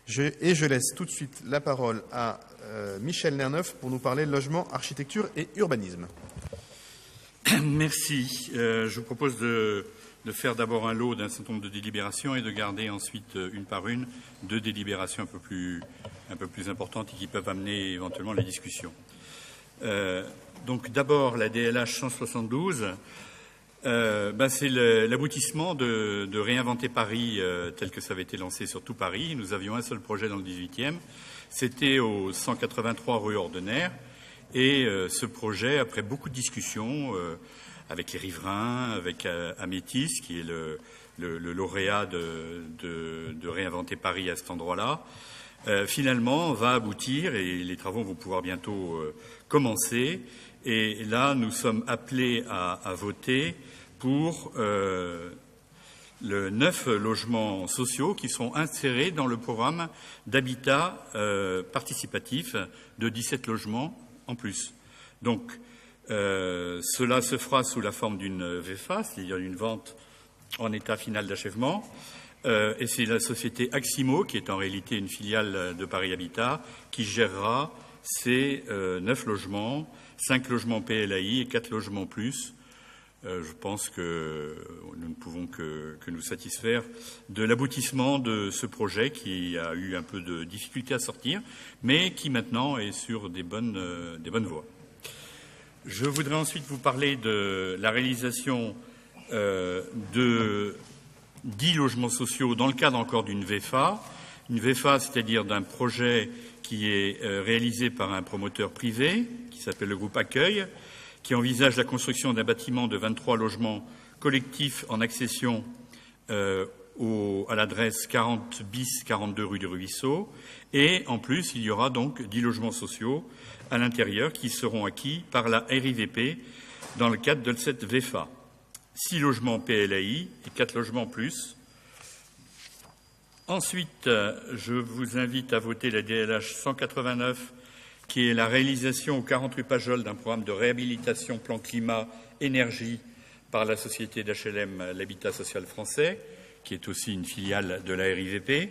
Je laisse tout de suite la parole à Michel Nerneuf pour nous parler logement, architecture et urbanisme. Merci. Je vous propose de faire d'abord un lot d'un certain nombre de délibérations et de garder ensuite, une par une, deux délibérations un peu plus importantes et qui peuvent amener éventuellement la discussion. Donc d'abord la DLH 172. C'est l'aboutissement de réinventer Paris tel que ça avait été lancé sur tout Paris. Nous avions un seul projet dans le 18e, c'était au 183 rue Ordener. Et ce projet, après beaucoup de discussions avec les riverains, avec Amétis, qui est le lauréat de réinventer Paris à cet endroit-là, finalement va aboutir et les travaux vont pouvoir bientôt commencer. Et là, nous sommes appelés à voter pour le 9 logements sociaux qui sont insérés dans le programme d'habitat participatif de 17 logements en plus. Donc, cela se fera sous la forme d'une VFA, c'est-à-dire une vente en état final d'achèvement. Et c'est la société Aximo, qui est en réalité une filiale de Paris Habitat, qui gérera ces 9 logements, 5 logements PLAI et 4 logements plus. Je pense que nous ne pouvons que nous satisfaire de l'aboutissement de ce projet qui a eu un peu de difficulté à sortir, mais qui maintenant est sur des bonnes voies. Je voudrais ensuite vous parler de la réalisation de 10 logements sociaux dans le cadre encore d'une VFA. Une VFA, c'est-à-dire d'un projet qui est réalisé par un promoteur privé qui s'appelle le groupe Accueil, qui envisage la construction d'un bâtiment de 23 logements collectifs en accession à l'adresse 40 bis 42 rue du Ruisseau. Et en plus, il y aura donc 10 logements sociaux à l'intérieur qui seront acquis par la RIVP dans le cadre de cette VFA. 6 logements PLAI et 4 logements plus. Ensuite, je vous invite à voter la DLH 189, qui est la réalisation aux 40 rue Pajol d'un programme de réhabilitation plan climat-énergie par la société d'HLM L'Habitat Social Français, qui est aussi une filiale de la RIVP.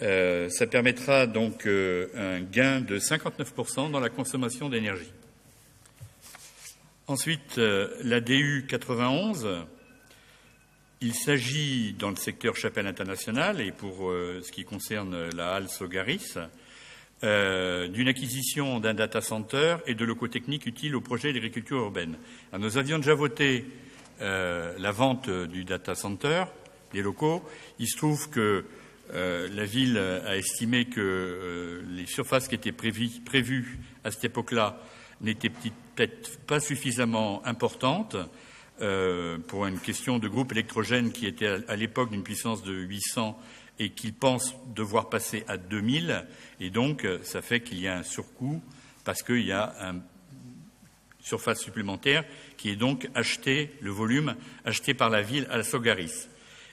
Ça permettra donc un gain de 59% dans la consommation d'énergie. Ensuite, la DU 91. Il s'agit, dans le secteur Chapelle Internationale, et pour ce qui concerne la halle Sogaris, d'une acquisition d'un data center et de locaux techniques utiles au projet d'agriculture urbaine. Alors, nous avions déjà voté la vente du data center, des locaux. Il se trouve que la ville a estimé que les surfaces qui étaient prévues à cette époque-là n'étaient peut-être pas suffisamment importantes pour une question de groupe électrogène qui était à l'époque d'une puissance de 800 et qui pense devoir passer à 2000. Et donc, ça fait qu'il y a un surcoût parce qu'il y a une surface supplémentaire qui est donc achetée, le volume acheté par la ville à la Sogaris.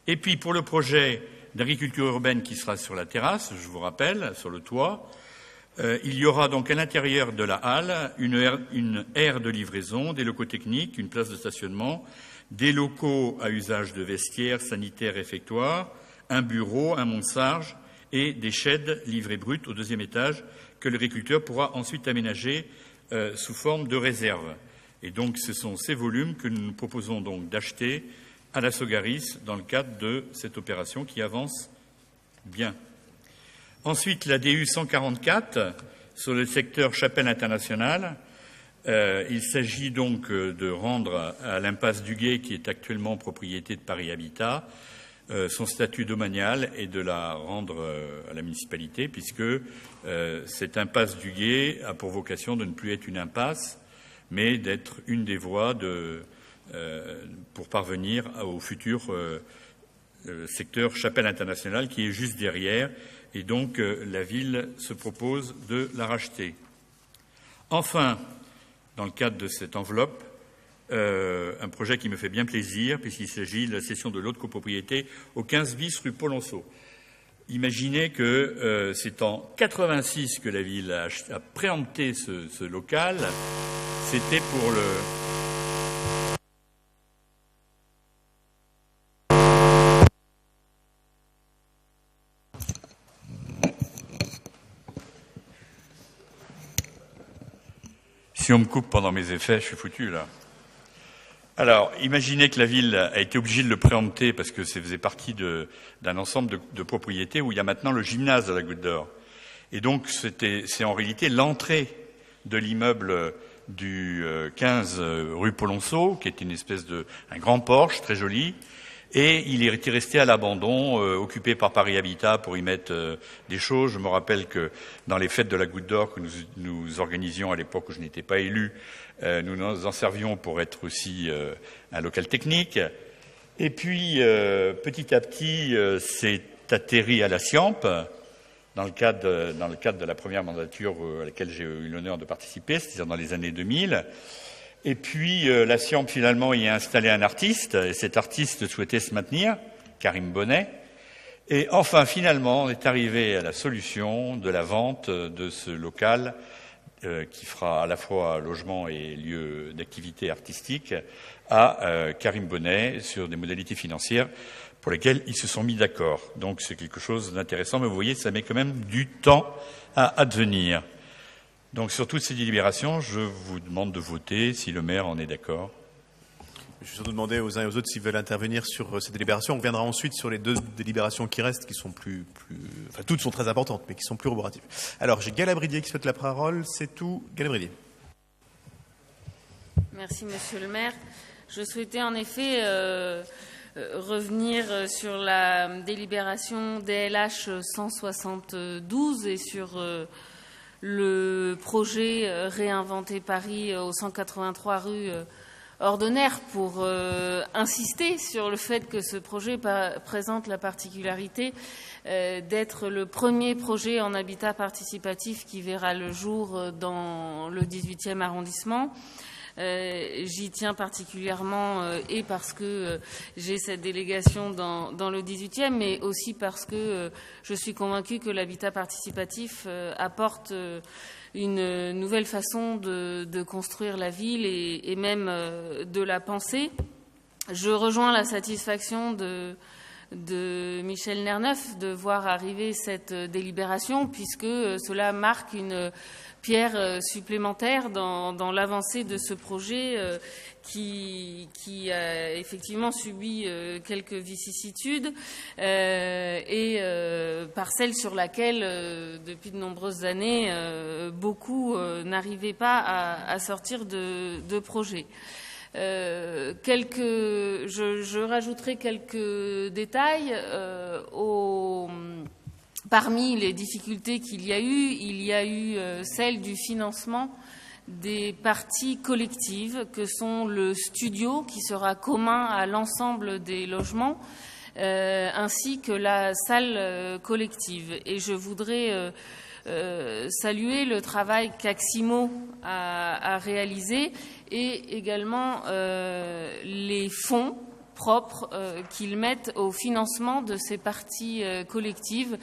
Et puis, pour le projet d'agriculture urbaine qui sera sur la terrasse, je vous rappelle, sur le toit, il y aura donc à l'intérieur de la halle une aire de livraison, des locaux techniques, une place de stationnement, des locaux à usage de vestiaires, sanitaires, réfectoires, un bureau, un mansarge et des sheds livrés bruts au 2e étage que l'agriculteur pourra ensuite aménager sous forme de réserve. Et donc ce sont ces volumes que nous proposons donc d'acheter à la Sogaris dans le cadre de cette opération qui avance bien. Ensuite, la DU 144 sur le secteur Chapelle Internationale. Il s'agit donc de rendre à l'impasse du Guet, qui est actuellement propriété de Paris Habitat, son statut domanial et de la rendre à la municipalité, puisque cette impasse du Guet a pour vocation de ne plus être une impasse, mais d'être une des voies pour parvenir au futur secteur Chapelle Internationale, qui est juste derrière. Et donc, la ville se propose de la racheter. Enfin, dans le cadre de cette enveloppe, un projet qui me fait bien plaisir, puisqu'il s'agit de la cession de l'autre copropriété au 15 bis rue Polonceau. Imaginez que c'est en 86 que la ville a préempté ce local. C'était pour le... Si on me coupe pendant mes effets, je suis foutu, là. Alors, imaginez que la ville a été obligée de le préempter parce que ça faisait partie d'un ensemble de propriétés où il y a maintenant le gymnase de la Goutte d'Or. Et donc, c'est en réalité l'entrée de l'immeuble du 15 rue Polonceau, qui est une espèce un grand porche très joli. Et il est resté à l'abandon, occupé par Paris Habitat pour y mettre des choses. Je me rappelle que dans les fêtes de la Goutte d'Or que nous organisions à l'époque où je n'étais pas élu, nous nous en servions pour être aussi un local technique. Et puis, petit à petit, c'est atterri à la SIAMP, dans le cadre de la première mandature à laquelle j'ai eu l'honneur de participer, c'est-à-dire dans les années 2000. Et puis, la SIAMP, finalement, y a installé un artiste, et cet artiste souhaitait se maintenir, Karim Bonnet. Et enfin, finalement, on est arrivé à la solution de la vente de ce local qui fera à la fois logement et lieu d'activité artistique à Karim Bonnet sur des modalités financières pour lesquelles ils se sont mis d'accord. Donc, c'est quelque chose d'intéressant, mais vous voyez, ça met quand même du temps à advenir. Donc, sur toutes ces délibérations, je vous demande de voter si le maire en est d'accord. Je vais surtout demander aux uns et aux autres s'ils veulent intervenir sur ces délibérations. On reviendra ensuite sur les deux délibérations qui restent, qui sont enfin, toutes sont très importantes, mais qui sont plus reboratives. Alors, j'ai Galabridier qui souhaite la parole. C'est tout. Galabridier. Merci, Monsieur le maire. Je souhaitais en effet revenir sur la délibération DLH 172 et sur le projet Réinventer Paris au 183 rue Ordonnaire pour insister sur le fait que ce projet présente la particularité d'être le premier projet en habitat participatif qui verra le jour dans le 18e arrondissement. J'y tiens particulièrement et parce que j'ai cette délégation dans le 18e, mais aussi parce que je suis convaincue que l'habitat participatif apporte une nouvelle façon de construire la ville et même de la penser. Je rejoins la satisfaction de Michel Nerneuf de voir arriver cette délibération, puisque cela marque une pierre supplémentaire dans l'avancée de ce projet qui a effectivement subi quelques vicissitudes et par celle sur laquelle, depuis de nombreuses années, beaucoup n'arrivaient pas à sortir de projet. Je rajouterai quelques détails parmi les difficultés qu'il y a eu celle du financement des parties collectives que sont le studio qui sera commun à l'ensemble des logements ainsi que la salle collective. Et je voudrais saluer le travail qu'Aximo a réalisé et également les fonds propres qu'ils mettent au financement de ces parties collectives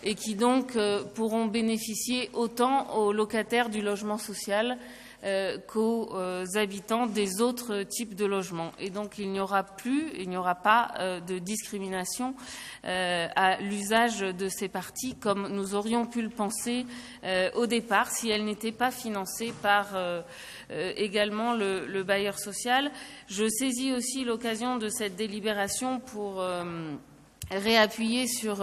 et qui donc pourront bénéficier autant aux locataires du logement social qu'aux habitants des autres types de logements. Et donc il n'y aura pas de discrimination à l'usage de ces parties comme nous aurions pu le penser au départ si elles n'étaient pas financées par également le bailleur social. Je saisis aussi l'occasion de cette délibération pour réappuyer sur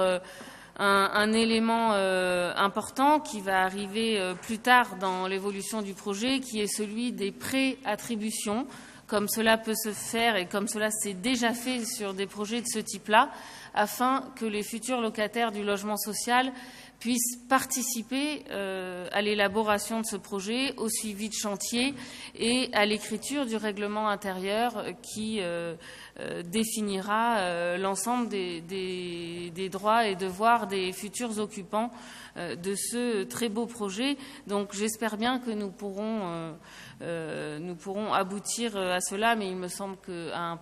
un élément important qui va arriver plus tard dans l'évolution du projet, qui est celui des pré-attributions, comme cela peut se faire et comme cela s'est déjà fait sur des projets de ce type-là, afin que les futurs locataires du logement social puissent participer à l'élaboration de ce projet, au suivi de chantier et à l'écriture du règlement intérieur qui définira l'ensemble des droits et devoirs des futurs occupants de ce très beau projet. Donc j'espère bien que nous pourrons aboutir à cela, mais il me semble qu'un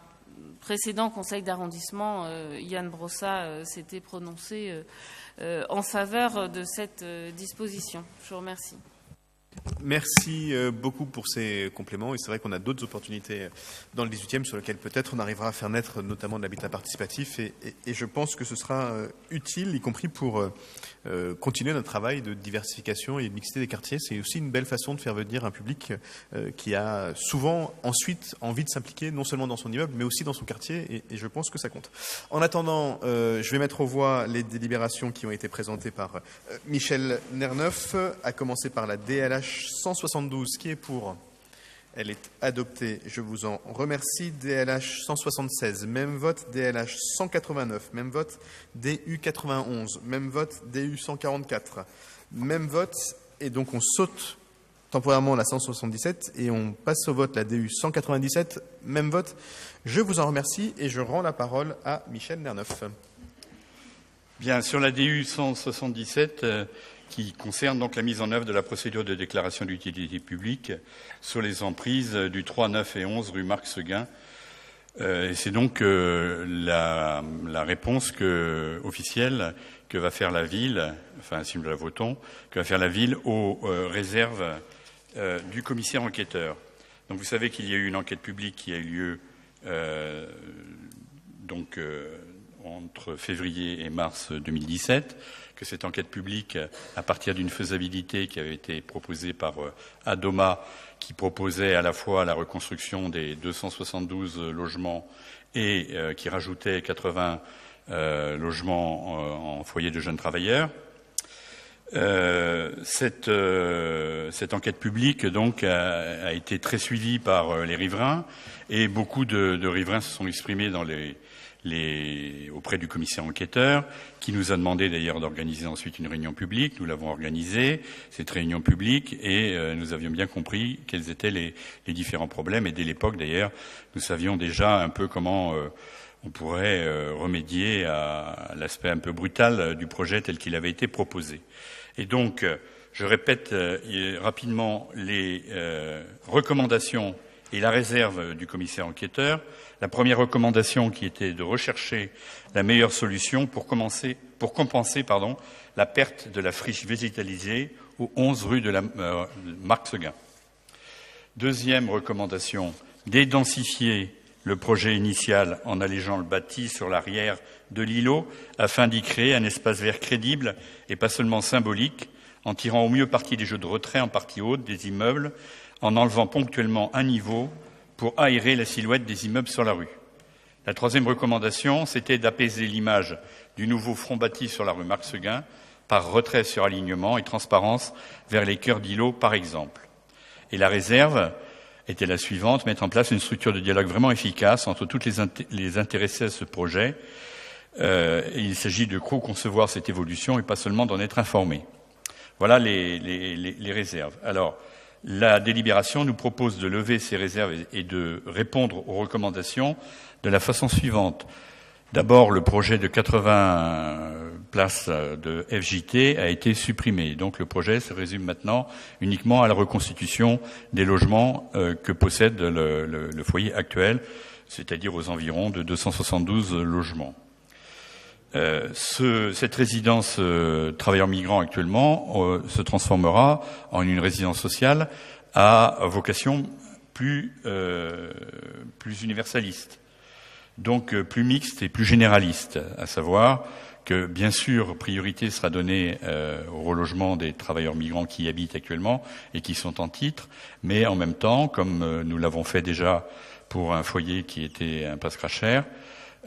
précédent conseil d'arrondissement, Yann Brossa, s'était prononcé en faveur de cette disposition. Je vous remercie. Merci beaucoup pour ces compléments. Et c'est vrai qu'on a d'autres opportunités dans le 18e sur lesquelles peut-être on arrivera à faire naître notamment de l'habitat participatif. Et je pense que ce sera utile, y compris pour continuer notre travail de diversification et de mixité des quartiers. C'est aussi une belle façon de faire venir un public qui a souvent ensuite envie de s'impliquer non seulement dans son immeuble, mais aussi dans son quartier. Et je pense que ça compte. En attendant, je vais mettre aux voix les délibérations qui ont été présentées par Michel Nerneuf, à commencer par la DLH 172, qui est pour? Elle est adoptée, je vous en remercie. DLH 176, même vote. DLH 189, même vote. DU 91, même vote. DU 144, même vote. Et donc on saute temporairement la 177 et on passe au vote la DU 197, même vote. Je vous en remercie et je rends la parole à Michel Nerneuf. Bien, sur la DU 177, qui concerne donc la mise en œuvre de la procédure de déclaration d'utilité publique sur les emprises du 3, 9 et 11 rue Marc Seguin. Et c'est donc la réponse officielle que va faire la ville, enfin si nous la votons, que va faire la ville aux réserves du commissaire enquêteur. Donc vous savez qu'il y a eu une enquête publique qui a eu lieu entre février et mars 2017, que cette enquête publique, à partir d'une faisabilité qui avait été proposée par Adoma, qui proposait à la fois la reconstruction des 272 logements et qui rajoutait 80 logements en foyer de jeunes travailleurs. Cette enquête publique donc a été très suivie par les riverains et beaucoup de riverains se sont exprimés auprès du commissaire enquêteur, qui nous a demandé d'ailleurs d'organiser ensuite une réunion publique. Nous l'avons organisée, cette réunion publique, et nous avions bien compris quels étaient les différents problèmes. Et dès l'époque, d'ailleurs, nous savions déjà un peu comment on pourrait remédier à l'aspect un peu brutal du projet tel qu'il avait été proposé. Et donc, je répète rapidement les recommandations et la réserve du commissaire enquêteur. La première recommandation qui était de rechercher la meilleure solution pour compenser la perte de la friche végétalisée aux 11 rue de la Marc Seguin. Deuxième recommandation, d'édensifier le projet initial en allégeant le bâti sur l'arrière de l'îlot afin d'y créer un espace vert crédible et pas seulement symbolique, en tirant au mieux parti des jeux de retrait en partie haute des immeubles, en enlevant ponctuellement un niveau pour aérer la silhouette des immeubles sur la rue. La troisième recommandation, c'était d'apaiser l'image du nouveau front bâti sur la rue Marc Seguin par retrait sur alignement et transparence vers les cœurs d'îlots, par exemple. Et la réserve était la suivante, mettre en place une structure de dialogue vraiment efficace entre toutes les intéressés à ce projet. Il s'agit de co-concevoir cette évolution et pas seulement d'en être informé. Voilà les réserves. Alors, la délibération nous propose de lever ces réserves et de répondre aux recommandations de la façon suivante. D'abord, le projet de 80 places de FJT a été supprimé. Donc le projet se résume maintenant uniquement à la reconstitution des logements que possède le foyer actuel, c'est-à-dire aux environs de 272 logements. Cette résidence travailleurs migrants actuellement se transformera en une résidence sociale à vocation plus universaliste, donc plus mixte et plus généraliste, à savoir que bien sûr priorité sera donnée au relogement des travailleurs migrants qui y habitent actuellement et qui sont en titre, mais en même temps, comme nous l'avons fait déjà pour un foyer qui était un passe crachère,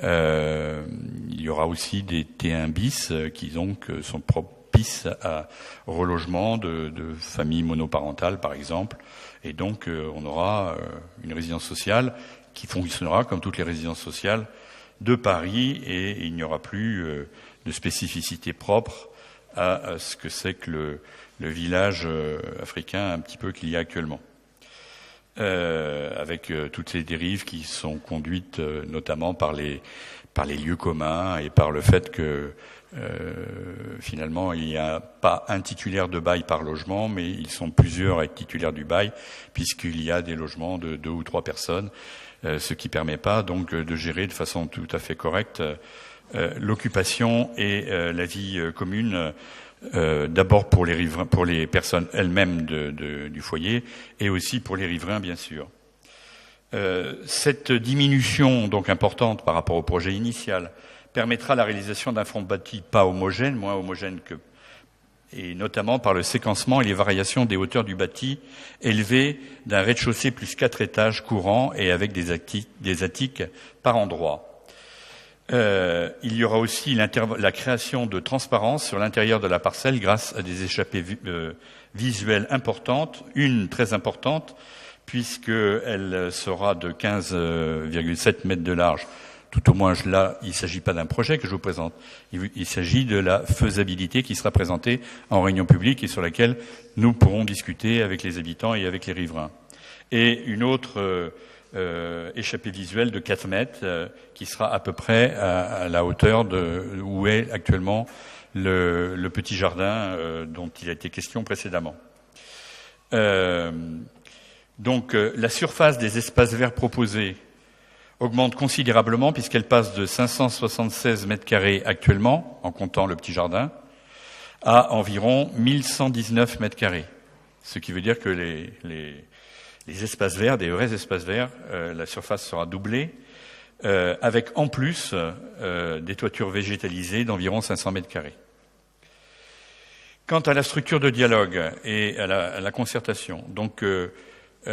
il y aura aussi des T1 bis qui donc sont propices au relogement de familles monoparentales par exemple, et donc on aura une résidence sociale qui fonctionnera comme toutes les résidences sociales de Paris, et il n'y aura plus de spécificité propre à ce que c'est que le village africain un petit peu qu'il y a actuellement. Avec toutes les dérives qui sont conduites notamment par les lieux communs et par le fait que finalement il n'y a pas un titulaire de bail par logement, mais ils sont plusieurs à être titulaires du bail, puisqu'il y a des logements de 2 ou 3 personnes, ce qui permet pas donc de gérer de façon tout à fait correcte l'occupation et la vie commune d'abord pour les riverains, pour les personnes elles-mêmes du foyer, et aussi pour les riverains, bien sûr. Cette diminution donc importante par rapport au projet initial permettra la réalisation d'un front bâti pas homogène, moins homogène que, et notamment par le séquencement et les variations des hauteurs du bâti élevé d'un rez-de-chaussée plus 4 étages courants et avec des attiques par endroits. Il y aura aussi la création de transparence sur l'intérieur de la parcelle grâce à des échappées visuelles importantes, une très importante, puisqu'elle sera de 15,7 mètres de large. Tout au moins, là, il ne s'agit pas d'un projet que je vous présente. Il s'agit de la faisabilité qui sera présentée en réunion publique et sur laquelle nous pourrons discuter avec les habitants et avec les riverains. Et une autre échappée visuelle de 4 mètres qui sera à peu près à la hauteur où est actuellement le petit jardin dont il a été question précédemment. Donc la surface des espaces verts proposés augmente considérablement puisqu'elle passe de 576 mètres carrés actuellement, en comptant le petit jardin, à environ 1119 mètres carrés. Ce qui veut dire que les espaces verts, des vrais espaces verts, la surface sera doublée, avec en plus des toitures végétalisées d'environ 500 mètres carrés. Quant à la structure de dialogue et à la concertation, donc il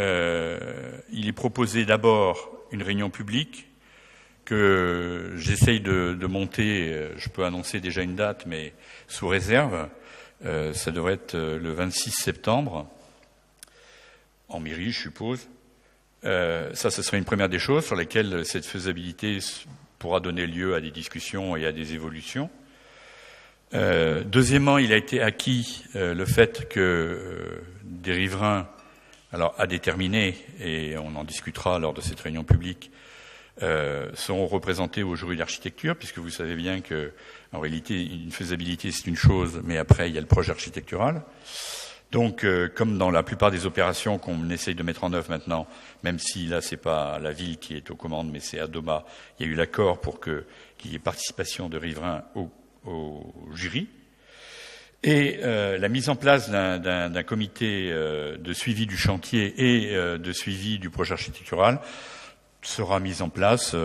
est proposé d'abord une réunion publique que j'essaye de monter. Je peux annoncer déjà une date, mais sous réserve. Ça devrait être le 26 septembre, en mairie, je suppose. Ça, ce serait une première des choses sur lesquelles cette faisabilité pourra donner lieu à des discussions et à des évolutions. Deuxièmement, il a été acquis le fait que des riverains, alors à déterminer, et on en discutera lors de cette réunion publique, seront représentés au jury d'architecture, puisque vous savez bien que, en réalité, une faisabilité c'est une chose, mais après il y a le projet architectural. Donc, comme dans la plupart des opérations qu'on essaye de mettre en œuvre maintenant, même si là c'est pas la ville qui est aux commandes, mais c'est Adoma, il y a eu l'accord pour qu'il y ait participation de riverains au jury. Et la mise en place d'un comité de suivi du chantier et de suivi du projet architectural sera mise en place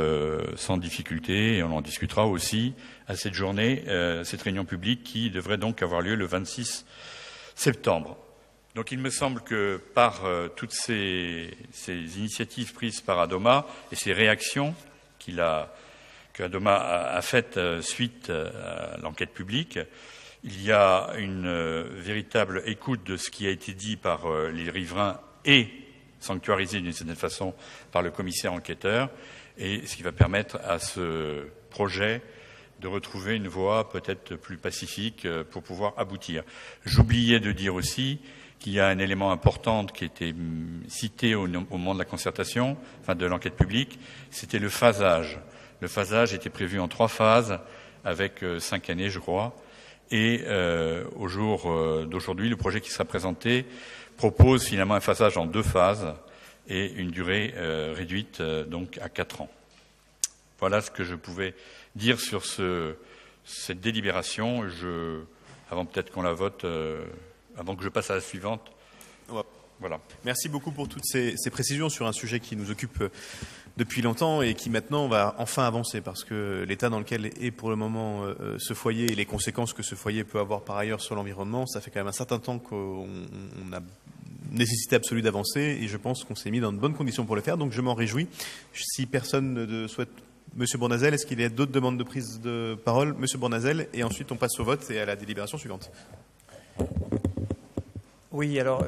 sans difficulté, et on en discutera aussi à cette journée, cette réunion publique qui devrait donc avoir lieu le 26 septembre. Donc il me semble que par toutes ces initiatives prises par Adoma et ces réactions qu'Adoma a faites suite à l'enquête publique, il y a une véritable écoute de ce qui a été dit par les riverains et sanctuarisé d'une certaine façon par le commissaire enquêteur, et ce qui va permettre à ce projet de retrouver une voie peut-être plus pacifique pour pouvoir aboutir. J'oubliais de dire aussi qu'il y a un élément important qui était cité au moment de la concertation, enfin de l'enquête publique, c'était le phasage. Le phasage était prévu en 3 phases, avec 5 années, je crois. Et au jour d'aujourd'hui, le projet qui sera présenté propose finalement un phasage en 2 phases et une durée réduite donc à 4 ans. Voilà ce que je pouvais dire sur cette délibération. Avant peut-être qu'on la vote, avant que je passe à la suivante. Voilà. Merci beaucoup pour toutes ces précisions sur un sujet qui nous occupe depuis longtemps et qui maintenant va enfin avancer, parce que l'état dans lequel est pour le moment ce foyer et les conséquences que ce foyer peut avoir par ailleurs sur l'environnement, ça fait quand même un certain temps qu'on a nécessité absolue d'avancer, et je pense qu'on s'est mis dans de bonnes conditions pour le faire, donc je m'en réjouis. Si personne ne souhaite... Monsieur Bournazel, est-ce qu'il y a d'autres demandes de prise de parole? Monsieur Bournazel, et ensuite on passe au vote et à la délibération suivante. Oui, alors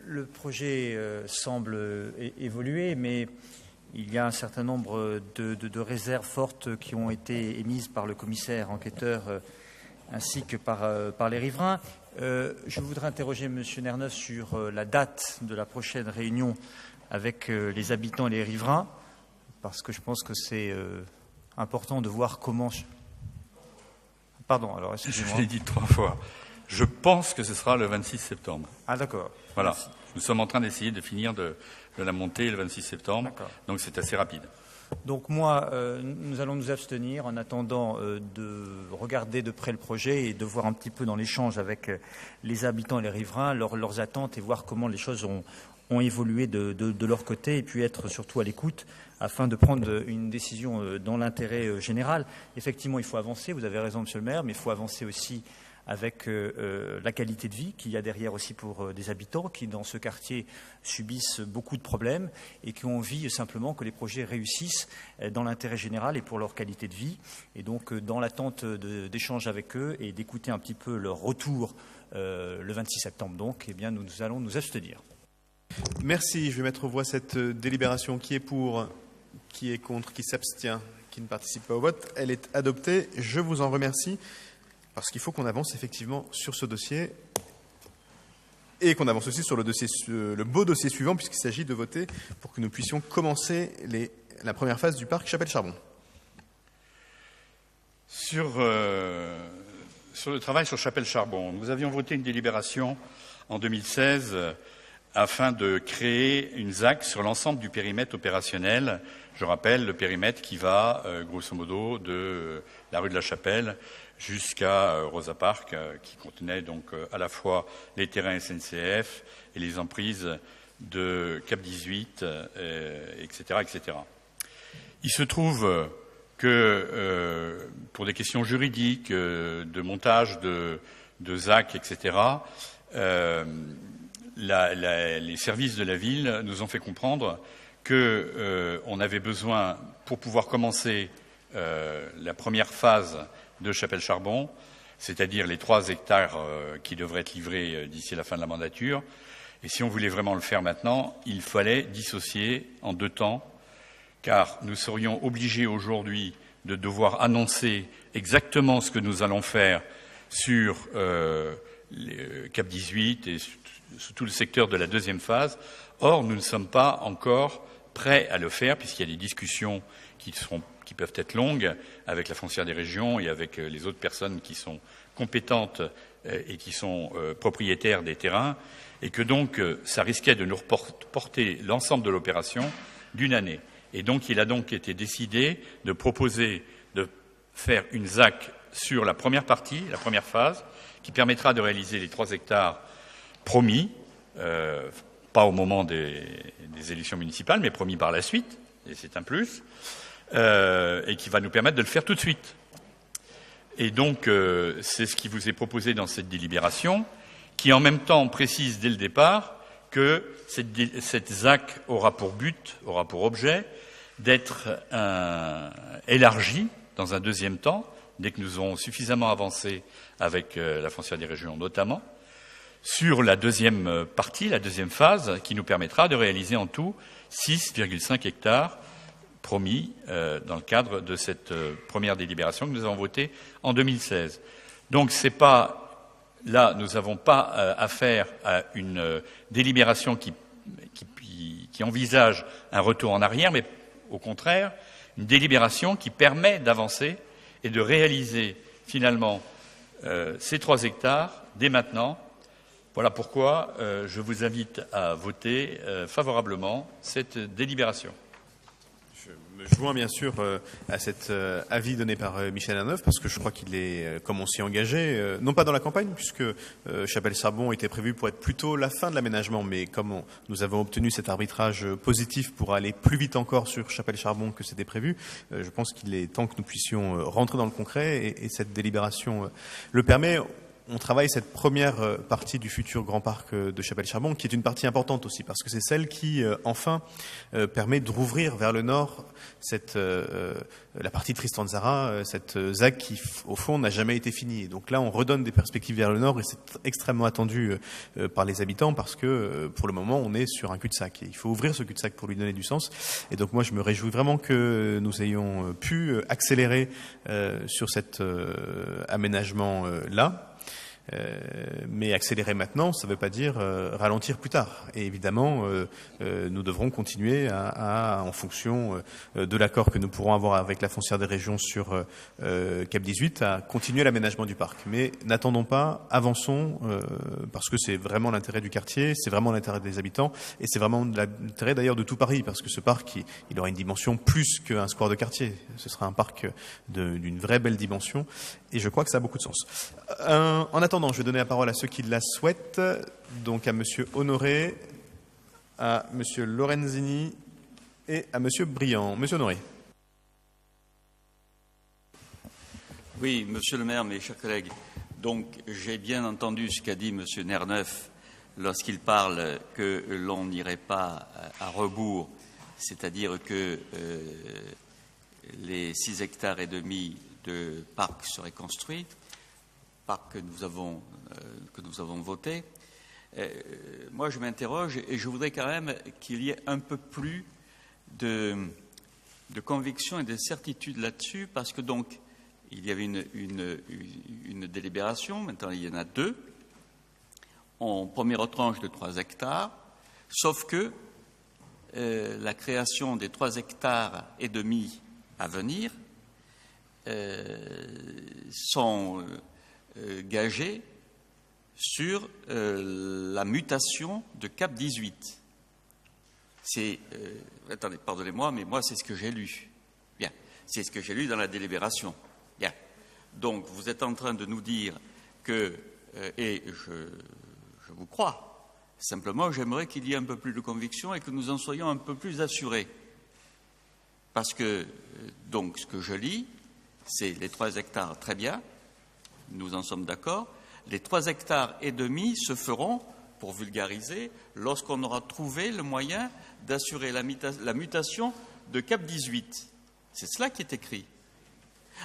le projet semble évoluer, mais il y a un certain nombre de réserves fortes qui ont été émises par le commissaire enquêteur ainsi que par les riverains. Je voudrais interroger M. Nerneuf sur la date de la prochaine réunion avec les habitants et les riverains, parce que je pense que c'est important de voir comment... Pardon, alors excusez-moi. Je l'ai dit 3 fois. Je pense que ce sera le 26 septembre. Ah d'accord. Voilà. Merci. Nous sommes en train d'essayer de finir de la monter le 26 septembre. D'accord. Donc c'est assez rapide. Donc moi, nous allons nous abstenir en attendant de regarder de près le projet et de voir un petit peu dans l'échange avec les habitants et les riverains leurs attentes et voir comment les choses ont évolué de leur côté, et puis être surtout à l'écoute afin de prendre une décision dans l'intérêt général. Effectivement, il faut avancer, vous avez raison, monsieur le maire, mais il faut avancer aussi avec la qualité de vie qu'il y a derrière aussi pour des habitants qui, dans ce quartier, subissent beaucoup de problèmes et qui ont envie simplement que les projets réussissent dans l'intérêt général et pour leur qualité de vie. Et donc, dans l'attente d'échanger avec eux et d'écouter un petit peu leur retour le 26 septembre, donc, eh bien, nous allons nous abstenir. Merci. Je vais mettre aux voix cette délibération. Qui est pour, qui est contre, qui s'abstient, qui ne participe pas au vote. Elle est adoptée. Je vous en remercie. Parce qu'il faut qu'on avance effectivement sur ce dossier et qu'on avance aussi sur le beau dossier suivant, puisqu'il s'agit de voter pour que nous puissions commencer la première phase du parc Chapelle-Charbon. Sur le travail sur Chapelle-Charbon, nous avions voté une délibération en 2016 afin de créer une ZAC sur l'ensemble du périmètre opérationnel. Je rappelle le périmètre qui va, grosso modo, de la rue de la Chapelle jusqu'à Rosa Park, qui contenait donc à la fois les terrains SNCF et les emprises de Cap 18, etc., etc. Il se trouve que, pour des questions juridiques, de montage de ZAC, etc., les services de la ville nous ont fait comprendre qu'on avait besoin, pour pouvoir commencer la première phase de Chapelle-Charbon, c'est-à-dire les 3 hectares qui devraient être livrés d'ici la fin de la mandature. Et si on voulait vraiment le faire maintenant, il fallait dissocier en 2 temps, car nous serions obligés aujourd'hui de devoir annoncer exactement ce que nous allons faire sur Cap 18 et sur tout le secteur de la 2e phase. Or, nous ne sommes pas encore prêts à le faire, puisqu'il y a des discussions qui peuvent être longues avec la foncière des régions et avec les autres personnes qui sont compétentes et qui sont propriétaires des terrains, et que donc ça risquait de nous reporter l'ensemble de l'opération d'1 année. Et donc il a donc été décidé de proposer de faire une ZAC sur la première partie, la première phase, qui permettra de réaliser les 3 hectares promis, pas au moment des élections municipales, mais promis par la suite, et c'est un plus, et qui va nous permettre de le faire tout de suite. Et donc, c'est ce qui vous est proposé dans cette délibération, qui en même temps précise dès le départ que cette ZAC aura pour but, aura pour objet d'être élargie dans un 2e temps, dès que nous aurons suffisamment avancé avec la foncière des régions notamment, sur la 2e partie, la 2e phase, qui nous permettra de réaliser en tout 6,5 hectares promis dans le cadre de cette première délibération que nous avons votée en 2016. Donc c'est pas là, nous n'avons pas affaire à une délibération qui envisage un retour en arrière, mais au contraire, une délibération qui permet d'avancer et de réaliser finalement ces 3 hectares dès maintenant. Voilà pourquoi je vous invite à voter favorablement cette délibération. Je me joins bien sûr à cet avis donné par Michel Herneuf, parce que je crois qu'il est, comme on s'y est engagé, non pas dans la campagne, puisque Chapelle-Charbon était prévu pour être plutôt la fin de l'aménagement, mais comme nous avons obtenu cet arbitrage positif pour aller plus vite encore sur Chapelle-Charbon que c'était prévu, je pense qu'il est temps que nous puissions rentrer dans le concret, et cette délibération le permet. On travaille cette première partie du futur grand parc de Chapelle-Charbon, qui est une partie importante aussi, parce que c'est celle qui, enfin, permet de rouvrir vers le nord la partie Tristan-Tzara, cette ZAC qui, au fond, n'a jamais été finie. Et donc là, on redonne des perspectives vers le nord, et c'est extrêmement attendu par les habitants, parce que, pour le moment, on est sur un cul-de-sac. Et il faut ouvrir ce cul-de-sac pour lui donner du sens. Et donc moi, je me réjouis vraiment que nous ayons pu accélérer sur cet aménagement-là. Mais accélérer maintenant, ça ne veut pas dire ralentir plus tard. Et évidemment, nous devrons continuer en fonction de l'accord que nous pourrons avoir avec la foncière des régions sur Cap 18, à continuer l'aménagement du parc. Mais n'attendons pas, avançons, parce que c'est vraiment l'intérêt du quartier, c'est vraiment l'intérêt des habitants, et c'est vraiment l'intérêt d'ailleurs de tout Paris, parce que ce parc, il aura une dimension plus qu'un square de quartier. Ce sera un parc d'une vraie belle dimension, et je crois que ça a beaucoup de sens. En attendant, je vais donner la parole à ceux qui la souhaitent, donc à Monsieur Honoré, à Monsieur Lorenzini et à Monsieur Briand. Monsieur Honoré. Oui, Monsieur le maire, mes chers collègues. Donc, j'ai bien entendu ce qu'a dit Monsieur Nerneuf lorsqu'il parle que l'on n'irait pas à rebours, c'est-à-dire que les 6,5 hectares de parc seraient construits, parc que nous avons voté. Moi, je m'interroge et je voudrais quand même qu'il y ait un peu plus de conviction et de certitude là-dessus, parce que donc il y avait une délibération, maintenant il y en a 2, en première tranche de 3 hectares, sauf que la création des 3,5 hectares à venir sont gagés sur la mutation de Cap 18. Attendez, pardonnez-moi, mais moi c'est ce que j'ai lu. Bien, c'est ce que j'ai lu dans la délibération. Bien. Donc vous êtes en train de nous dire que, et je vous crois, simplement j'aimerais qu'il y ait un peu plus de conviction et que nous en soyons un peu plus assurés. Parce que, donc, ce que je lis, c'est les 3 hectares, très bien, nous en sommes d'accord. Les 3,5 hectares se feront, pour vulgariser, lorsqu'on aura trouvé le moyen d'assurer la mutation de Cap 18. C'est cela qui est écrit.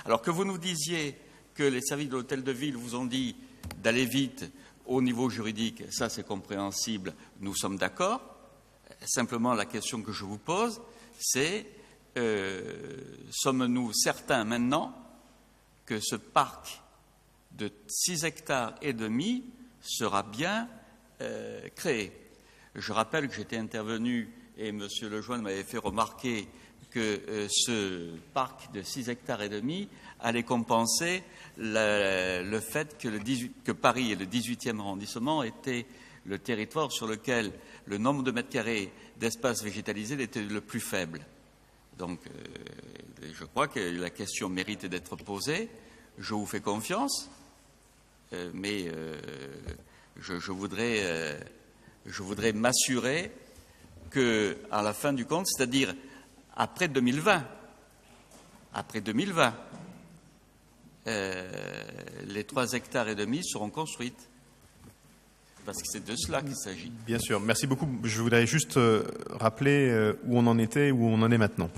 Alors que vous nous disiez que les services de l'hôtel de ville vous ont dit d'aller vite au niveau juridique, ça c'est compréhensible, nous sommes d'accord. Simplement, la question que je vous pose, c'est sommes-nous certains maintenant que ce parc de 6,5 hectares sera bien créé? Je rappelle que j'étais intervenu et M. Lejoine m'avait fait remarquer que ce parc de 6,5 hectares allait compenser le fait que Paris et le 18e arrondissement étaient le territoire sur lequel le nombre de mètres carrés d'espace végétalisé était le plus faible. Donc, je crois que la question mérite d'être posée. Je vous fais confiance, mais je voudrais m'assurer que, à la fin du compte, c'est-à-dire après 2020, les 3,5 hectares seront construites. Parce que c'est de cela qu'il s'agit. Bien sûr, merci beaucoup. Je voudrais juste rappeler où on en était et où on en est maintenant.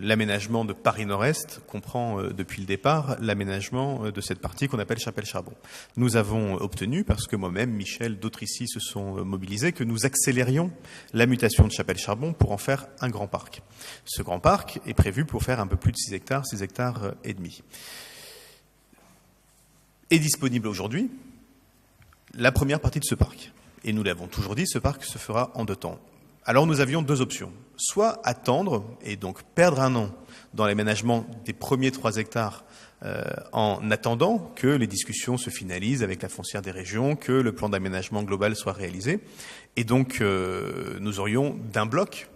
L'aménagement de Paris Nord-Est comprend depuis le départ l'aménagement de cette partie qu'on appelle Chapelle-Charbon. Nous avons obtenu, parce que moi-même, Michel, d'autres ici se sont mobilisés, que nous accélérions la mutation de Chapelle-Charbon pour en faire un grand parc. Ce grand parc est prévu pour faire un peu plus de 6 hectares et demi. Est disponible aujourd'hui la première partie de ce parc. Et nous l'avons toujours dit, ce parc se fera en 2 temps. Alors nous avions 2 options. Soit attendre et donc perdre un an dans l'aménagement des premiers 3 hectares en attendant que les discussions se finalisent avec la foncière des régions, que le plan d'aménagement global soit réalisé. Et donc nous aurions d'un bloc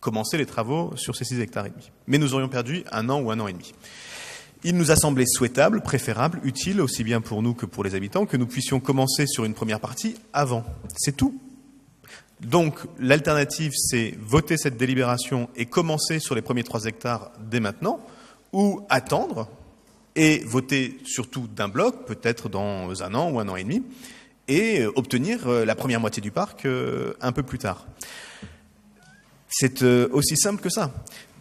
commencé les travaux sur ces 6,5 hectares. Mais nous aurions perdu 1 an ou 1 an et demi. Il nous a semblé souhaitable, préférable, utile, aussi bien pour nous que pour les habitants, que nous puissions commencer sur une première partie avant. C'est tout. Donc, l'alternative, c'est voter cette délibération et commencer sur les premiers 3 hectares dès maintenant, ou attendre et voter surtout d'un bloc, peut-être dans 1 an ou 1 an et demi, et obtenir la première moitié du parc un peu plus tard. C'est aussi simple que ça.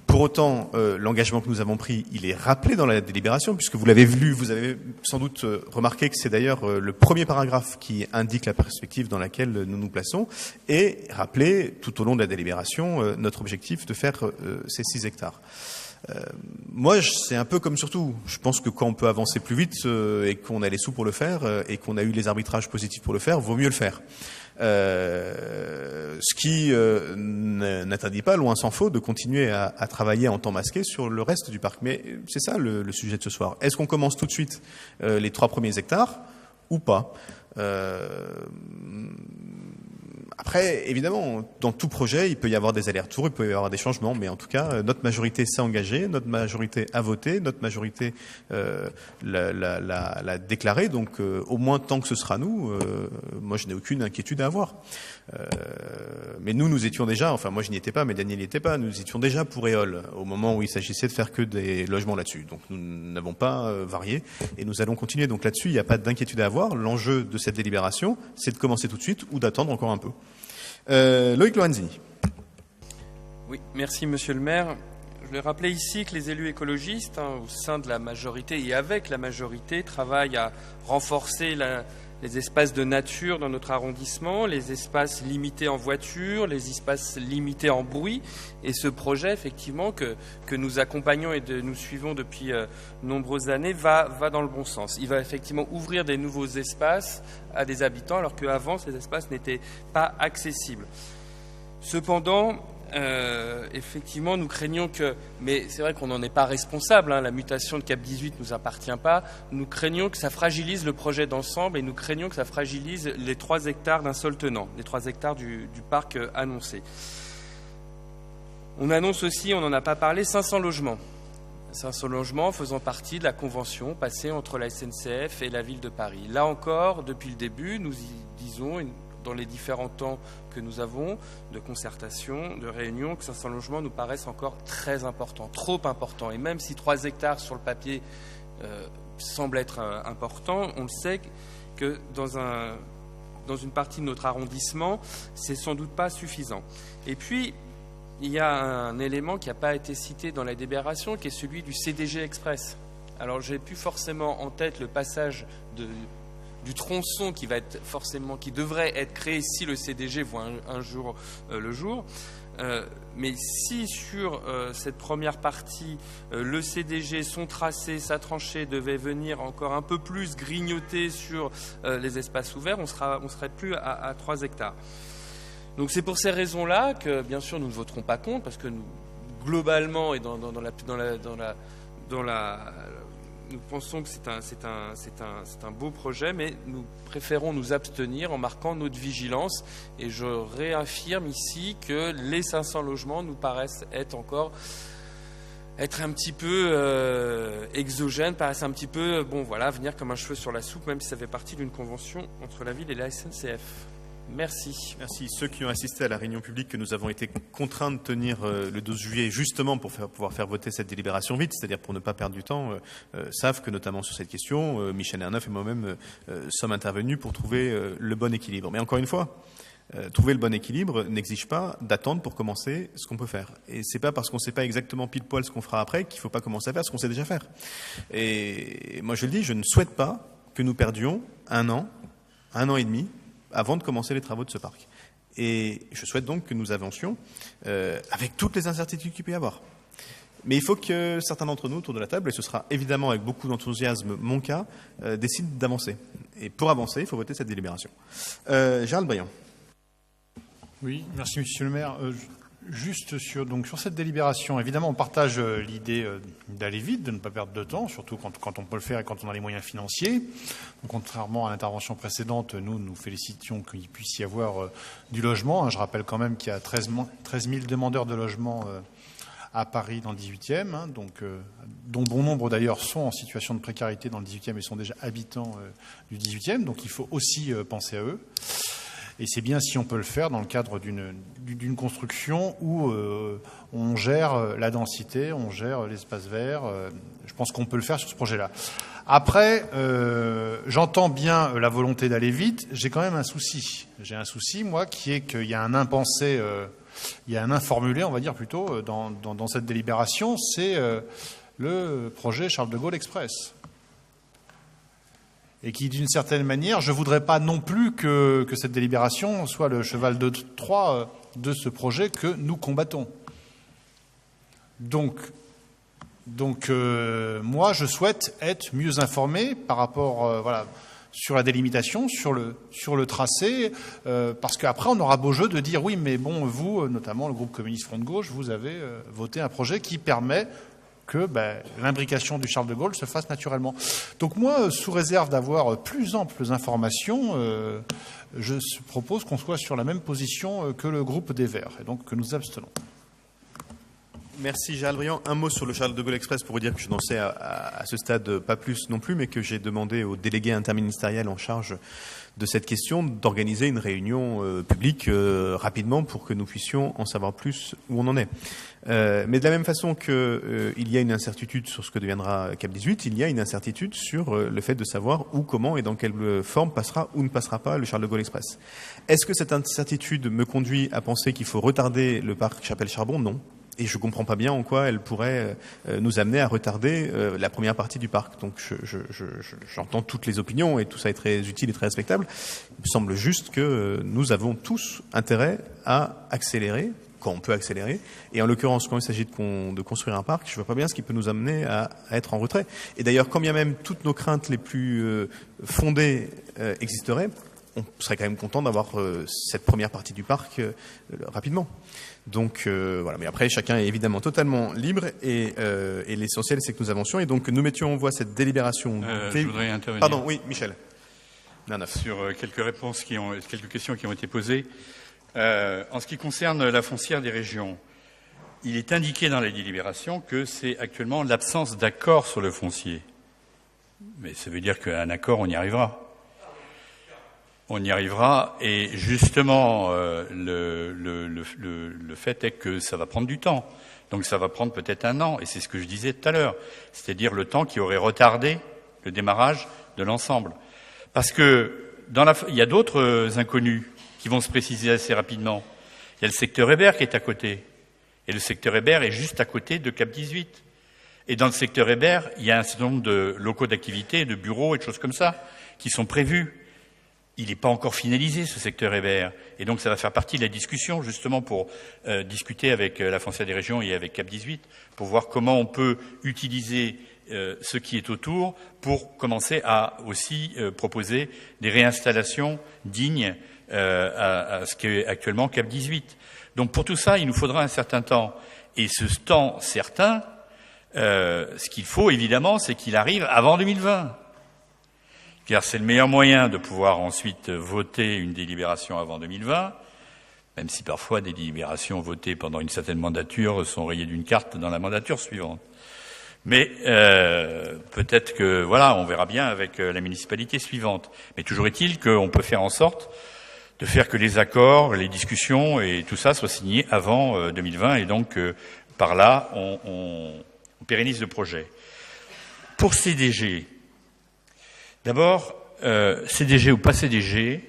Pour autant, l'engagement que nous avons pris, il est rappelé dans la délibération, puisque vous l'avez lu, vous avez sans doute remarqué que c'est d'ailleurs le premier paragraphe qui indique la perspective dans laquelle nous nous plaçons, et rappelé tout au long de la délibération notre objectif de faire ces 6 hectares. Moi, c'est un peu comme surtout. Je pense que quand on peut avancer plus vite et qu'on a les sous pour le faire et qu'on a eu les arbitrages positifs pour le faire, vaut mieux le faire. Ce qui n'interdit pas, loin s'en faut, de continuer à travailler en temps masqué sur le reste du parc. Mais c'est ça le sujet de ce soir. Est-ce qu'on commence tout de suite les 3 premiers hectares ou pas? Après, évidemment, dans tout projet, il peut y avoir des allers-retours, il peut y avoir des changements, mais en tout cas, notre majorité s'est engagée, notre majorité a voté, notre majorité l'a déclaré. Donc, au moins tant que ce sera nous, moi, je n'ai aucune inquiétude à avoir. Mais nous étions déjà, enfin moi je n'y étais pas, mais Daniel n'y était pas, nous étions déjà pour Éole au moment où il s'agissait de faire que des logements là-dessus. Donc nous n'avons pas varié et nous allons continuer. Donc là-dessus, il n'y a pas d'inquiétude à avoir. L'enjeu de cette délibération, c'est de commencer tout de suite ou d'attendre encore un peu. Loïc Lorenzini. Oui, merci Monsieur le maire. Je voulais rappeler ici que les élus écologistes, au sein de la majorité et avec la majorité, travaillent à renforcer les espaces de nature dans notre arrondissement, les espaces limités en voiture, les espaces limités en bruit. Et ce projet, effectivement, que nous accompagnons et nous suivons depuis de nombreuses années, va dans le bon sens. Il va effectivement ouvrir des nouveaux espaces à des habitants, alors qu'avant, ces espaces n'étaient pas accessibles. Cependant, effectivement, nous craignons que, mais c'est vrai qu'on n'en est pas responsable, la mutation de Cap 18 ne nous appartient pas, nous craignons que ça fragilise le projet d'ensemble et nous craignons que ça fragilise les 3 hectares d'un seul tenant, les 3 hectares du parc annoncé. On annonce aussi, on n'en a pas parlé, 500 logements. 500 logements faisant partie de la convention passée entre la SNCF et la ville de Paris. Là encore, depuis le début, nous y disons, dans les différents temps que nous avons, de concertation, de réunion, que 500 logements nous paraissent encore très importants, trop importants. Et même si 3 hectares sur le papier semblent être importants, on le sait que dans une partie de notre arrondissement, c'est sans doute pas suffisant. Et puis, il y a un élément qui n'a pas été cité dans la délibération, qui est celui du CDG Express. Alors, j'ai plus forcément en tête le passage du tronçon qui devrait être créé si le CDG voit un jour le jour. Mais si sur cette première partie, le CDG, son tracé, sa tranchée devait venir encore un peu plus grignoter sur les espaces ouverts, on serait plus à 3 hectares. Donc c'est pour ces raisons-là que, bien sûr, nous ne voterons pas contre, parce que nous, globalement, et nous pensons que c'est un beau projet, mais nous préférons nous abstenir en marquant notre vigilance. Et je réaffirme ici que les 500 logements nous paraissent être un petit peu exogènes, paraissent un petit peu, venir comme un cheveu sur la soupe, même si ça fait partie d'une convention entre la ville et la SNCF. Merci. Merci. Ceux qui ont assisté à la réunion publique que nous avons été contraints de tenir le 12 juillet, justement pour pouvoir faire voter cette délibération vite, c'est-à-dire pour ne pas perdre du temps, savent que notamment sur cette question, Michel Erneuf et moi-même sommes intervenus pour trouver le bon équilibre. Mais encore une fois, trouver le bon équilibre n'exige pas d'attendre pour commencer ce qu'on peut faire. Et c'est pas parce qu'on ne sait pas exactement pile poil ce qu'on fera après qu'il ne faut pas commencer à faire ce qu'on sait déjà faire. Et moi je le dis, je ne souhaite pas que nous perdions un an et demi avant de commencer les travaux de ce parc. Et je souhaite donc que nous avancions avec toutes les incertitudes qu'il peut y avoir. Mais il faut que certains d'entre nous autour de la table, et ce sera évidemment avec beaucoup d'enthousiasme mon cas, décident d'avancer. Et pour avancer, il faut voter cette délibération. Gérald Briand. Oui, merci Monsieur le maire. Juste sur cette délibération, évidemment, on partage l'idée d'aller vite, de ne pas perdre de temps, surtout quand on peut le faire et quand on a les moyens financiers. Donc, contrairement à l'intervention précédente, nous félicitons qu'il puisse y avoir du logement. Je rappelle quand même qu'il y a 13 000 demandeurs de logement à Paris dans le 18e, dont bon nombre d'ailleurs sont en situation de précarité dans le 18e et sont déjà habitants du 18e. Donc il faut aussi penser à eux. Et c'est bien si on peut le faire dans le cadre d'une construction où on gère la densité, on gère l'espace vert. Je pense qu'on peut le faire sur ce projet-là. Après, j'entends bien la volonté d'aller vite. J'ai quand même un souci. J'ai un souci, moi, qui est qu'il y a un impensé, il y a un informulé, on va dire plutôt, dans cette délibération. C'est le projet Charles de Gaulle Express. Et qui, d'une certaine manière, je ne voudrais pas non plus que cette délibération soit le cheval de Troie de ce projet que nous combattons. Donc, Donc moi, je souhaite être mieux informé par rapport sur la délimitation, sur le tracé, parce qu'après on aura beau jeu de dire oui, mais bon, vous, notamment le groupe communiste Front de Gauche, vous avez voté un projet qui permet que l'imbrication du Charles de Gaulle se fasse naturellement. Donc moi, sous réserve d'avoir plus amples informations, je propose qu'on soit sur la même position que le groupe des Verts, et donc que nous abstenons. Merci Gérald Briand. Un mot sur le Charles de Gaulle Express pour vous dire que je n'en sais à ce stade pas plus non plus, mais que j'ai demandé au délégué interministériel en charge de cette question d'organiser une réunion publique rapidement pour que nous puissions en savoir plus où on en est. Mais de la même façon qu'il y a une incertitude sur ce que deviendra Cap 18, il y a une incertitude sur le fait de savoir où, comment et dans quelle forme passera ou ne passera pas le Charles de Gaulle Express. Est-ce que cette incertitude me conduit à penser qu'il faut retarder le parc Chapelle-Charbon ? Non. Et je ne comprends pas bien en quoi elle pourrait nous amener à retarder la première partie du parc. Donc j'entends toutes les opinions et tout ça est très utile et très respectable. Il me semble juste que nous avons tous intérêt à accélérer quand on peut accélérer. Et en l'occurrence, quand il s'agit de construire un parc, je ne vois pas bien ce qui peut nous amener à être en retrait. Et d'ailleurs, quand bien même toutes nos craintes les plus fondées existeraient, on serait quand même content d'avoir cette première partie du parc rapidement. Donc voilà, mais après chacun est évidemment totalement libre et l'essentiel c'est que nous avancions et donc nous mettions en voie cette délibération. Je voudrais intervenir. Pardon, oui, Michel. Sur quelques questions qui ont été posées. En ce qui concerne la foncière des régions, il est indiqué dans la délibération que c'est actuellement l'absence d'accord sur le foncier. Mais ça veut dire qu'un accord, on y arrivera. On y arrivera et justement le fait est que ça va prendre du temps. Donc ça va prendre peut-être 1 an et c'est ce que je disais tout à l'heure, c'est-à-dire le temps qui aurait retardé le démarrage de l'ensemble. Parce que il y a d'autres inconnus qui vont se préciser assez rapidement. Il y a le secteur Hébert qui est à côté et le secteur Hébert est juste à côté de Cap 18. Et dans le secteur Hébert, il y a un certain nombre de locaux d'activité, de bureaux et de choses comme ça qui sont prévus. Il n'est pas encore finalisé, ce secteur Hébert. Et donc, ça va faire partie de la discussion, justement, pour discuter avec la Foncière des Régions et avec Cap 18, pour voir comment on peut utiliser ce qui est autour pour commencer à aussi proposer des réinstallations dignes à ce qu'est actuellement Cap 18. Donc, pour tout ça, il nous faudra un certain temps. Et ce temps certain, ce qu'il faut, évidemment, c'est qu'il arrive avant 2020. Car c'est le meilleur moyen de pouvoir ensuite voter une délibération avant 2020, même si parfois des délibérations votées pendant une certaine mandature sont rayées d'une carte dans la mandature suivante. Mais peut-être que, voilà, on verra bien avec la municipalité suivante. Mais toujours est-il qu'on peut faire en sorte de faire que les accords, les discussions et tout ça soient signés avant 2020 et donc par là, on pérennise le projet. Pour CDG, d'abord, CDG ou pas CDG,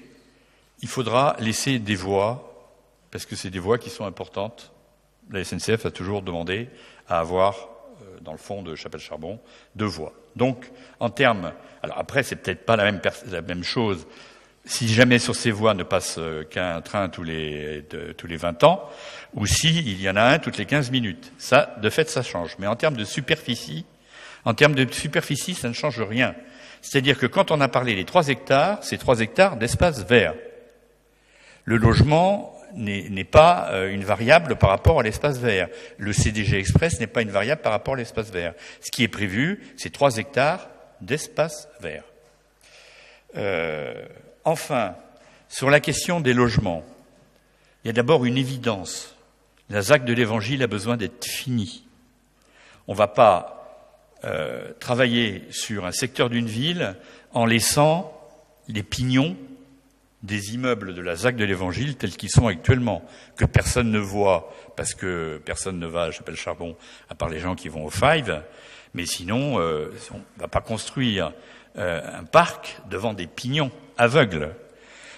il faudra laisser des voies, parce que c'est des voies qui sont importantes. La SNCF a toujours demandé à avoir, dans le fond de Chapelle-Charbon, 2 voies. Donc, en termes... Alors après, c'est peut-être pas la même chose. Si jamais sur ces voies ne passe qu'un train tous les 20 ans, ou si il y en a un toutes les 15 minutes. Ça, de fait, ça change. Mais en termes de superficie, ça ne change rien. C'est-à-dire que quand on a parlé des 3 hectares, c'est 3 hectares d'espace vert. Le logement n'est pas une variable par rapport à l'espace vert. Le CDG Express n'est pas une variable par rapport à l'espace vert. Ce qui est prévu, c'est 3 hectares d'espace vert. Enfin, sur la question des logements, il y a d'abord une évidence. La ZAC de l'Évangile a besoin d'être finie. On ne va pas travailler sur un secteur d'une ville en laissant les pignons des immeubles de la ZAC de l'Évangile tels qu'ils sont actuellement, que personne ne voit parce que personne ne va à Chapelle-Charbon à part les gens qui vont au Five, mais sinon on ne va pas construire un parc devant des pignons aveugles.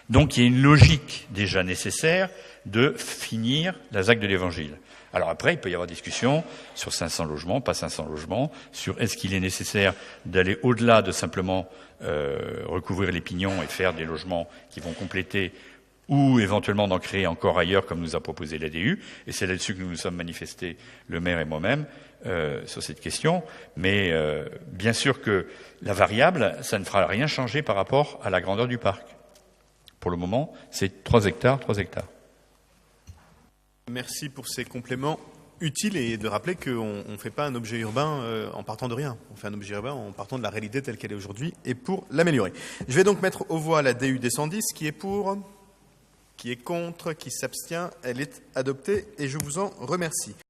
Donc il y a une logique déjà nécessaire de finir la ZAC de l'Évangile. Alors après, il peut y avoir discussion sur 500 logements, pas 500 logements, sur est-ce qu'il est nécessaire d'aller au-delà de simplement recouvrir les pignons et faire des logements qui vont compléter ou éventuellement d'en créer encore ailleurs, comme nous a proposé l'ADU. Et c'est là-dessus que nous nous sommes manifestés, le maire et moi-même, sur cette question. Mais bien sûr que la variable, ça ne fera rien changer par rapport à la grandeur du parc. Pour le moment, c'est 3 hectares, 3 hectares. Merci pour ces compléments utiles et de rappeler qu'on ne fait pas un objet urbain en partant de rien. On fait un objet urbain en partant de la réalité telle qu'elle est aujourd'hui et pour l'améliorer. Je vais donc mettre aux voix la DUD 110 qui est pour, qui est contre, qui s'abstient. Elle est adoptée et je vous en remercie.